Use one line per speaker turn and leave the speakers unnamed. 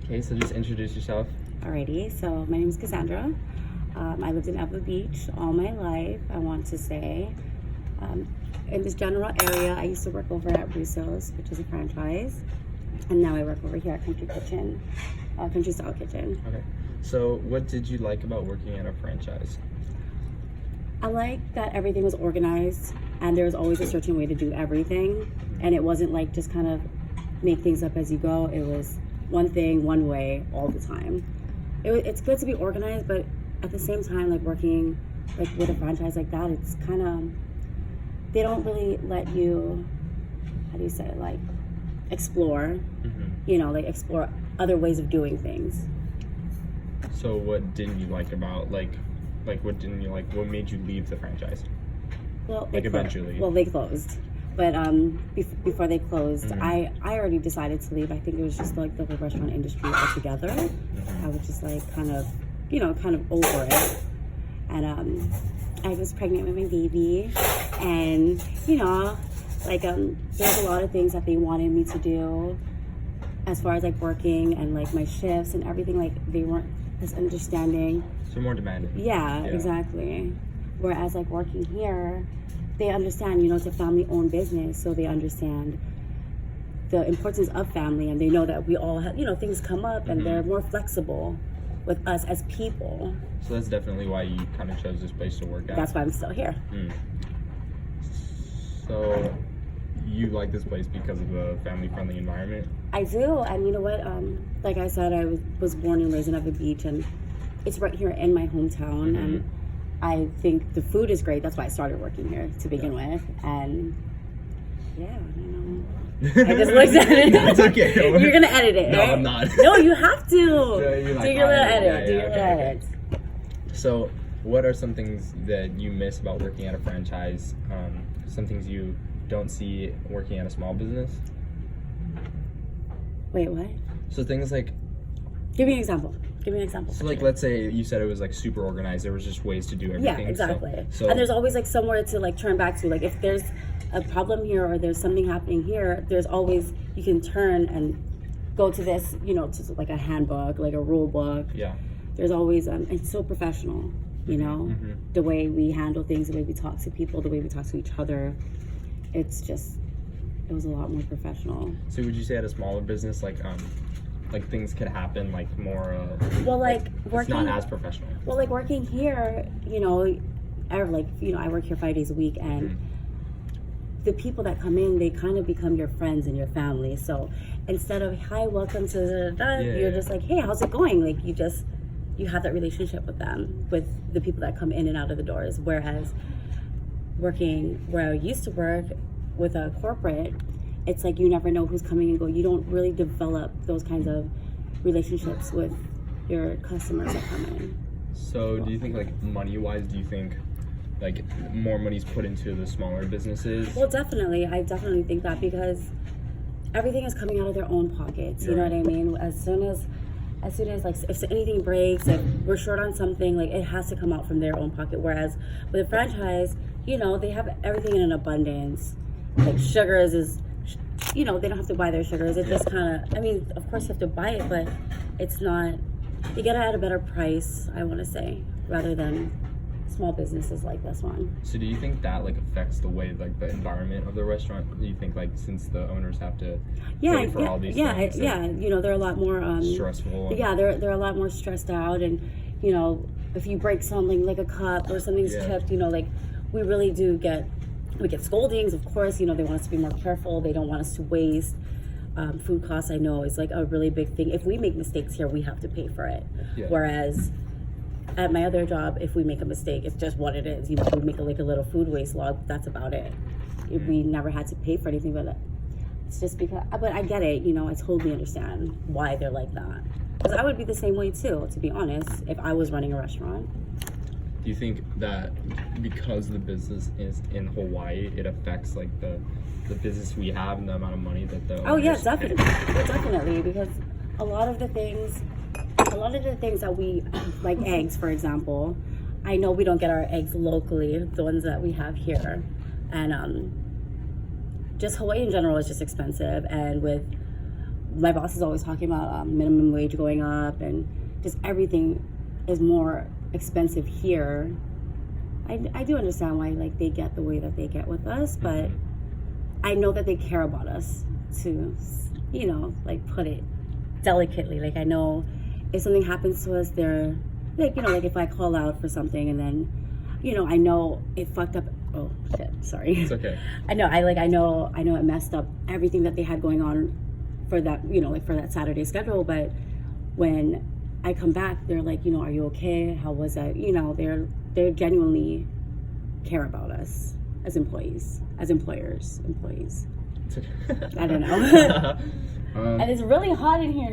Okay, so just introduce yourself.
Alrighty, so my name is Cassandra. I lived in Ewa Beach all my life, I want to say. In this general area, I used to work over at Russo's, which is a franchise. And now I work over here at Country Style Kitchen.
Okay. So what did you like about working at a franchise?
I like that everything was organized and there was always a certain way to do everything. And it wasn't like just kind of make things up as you go. It was one thing, one way, all the time. It's good to be organized, but at the same time, like working like with a franchise like that, it's kind of, they don't really let you, how do you say it, like explore, like explore other ways of doing things.
So what didn't you like about, like what didn't you like, what made you leave the franchise?
Well,
eventually.
Well, they closed. But before they closed, I already decided to leave. I think it was just like the whole restaurant industry altogether. I was just like kind of over it. And I was pregnant with my baby, and there's a lot of things that they wanted me to do, as far as like working and like my shifts and everything. Like they weren't as understanding.
So more demanding.
Yeah, exactly. Whereas like working here, they understand, it's a family-owned business, so they understand the importance of family, and they know that we all have, things come up, and they're more flexible with us as people.
So that's definitely why you kind of chose this place to work at.
That's why I'm still here.
So you like this place because of the family-friendly environment?
I do, and you know what? Like I said, I was born and raised in Ewa Beach, and it's right here in my hometown, and I think the food is great. That's why I started working here to begin with. And I don't know. I just looked at it.
It's okay.
You're going to edit it,
No,
right?
I'm not.
No, you have to.
You're like,
do your little edit.
Yeah,
do your little
okay.
edit.
So what are some things that you miss about working at a franchise? Some things you don't see working at a small business?
Wait, what?
So things like...
Give me an example.
So like, let's say you said it was like super organized. There was just ways to do everything.
Yeah, exactly.
So
and there's always like somewhere to like turn back to. Like if there's a problem here or there's something happening here, there's always, you can turn and go to this, to like a handbook, like a rule book.
Yeah.
There's always, it's so professional, the way we handle things, the way we talk to people, the way we talk to each other. It's just, it was a lot more professional.
So would you say at a smaller business, like things could happen like more
working,
it's not as professional?
Well, like working here, I work here 5 days a week, and the people that come in, they kind of become your friends and your family. So instead of, hi, welcome to you're just like, hey, how's it going? Like you have that relationship with them, with the people that come in and out of the doors. Whereas working where I used to work with a corporate, it's like you never know who's coming and going. You don't really develop those kinds of relationships with your customers that come in.
So do you think, like, money-wise, do you think like more money's put into the smaller businesses?
Well, definitely. I definitely think that, because everything is coming out of their own pockets. You know what I mean? As soon as like if anything breaks, if we're short on something, like it has to come out from their own pocket. Whereas with a franchise, they have everything in an abundance. Like sugars is, they don't have to buy their sugars. It just kind of, of course you have to buy it, but it's not, you get it at a better price, I want to say, rather than small businesses like this one.
So do you think that like affects the way, like the environment of the restaurant? Do you think, like, since the owners have to pay for all these things,
they're a lot more
stressful?
Yeah, they're a lot more stressed out, and if you break something like a cup or something's chipped, like we really do get scoldings, of course. They want us to be more careful. They don't want us to waste. Food costs, I know, is like a really big thing. If we make mistakes here, we have to pay for it. Whereas at my other job, if we make a mistake, it's just what it is. We make a little food waste log. That's about it. We never had to pay for anything, but it's just because. But I get it. I totally understand why they're like that. Because I would be the same way too, to be honest, if I was running a restaurant.
Do you think that because the business is in Hawaii, it affects like the business we have and the amount of money that the owners pay?
Definitely, because a lot of the things that we, like eggs, for example, I know we don't get our eggs locally, the ones that we have here, and just Hawaii in general is just expensive, and with my boss is always talking about minimum wage going up, and just everything is more expensive here. I do understand why like they get the way that they get with us, but I know that they care about us, to, you know, like put it delicately. Like I know if something happens to us, they're like, you know, like if I call out for something and then, you know, I know it fucked up. Oh shit, sorry.
It's okay.
I know it messed up everything that they had going on for that, you know, like for that Saturday schedule. But when I come back, they're like, you know, are you okay? How was that? You know, they genuinely care about us as employees, as employers, employees.
It's okay.
I don't know.
Um,
And it's really hot in here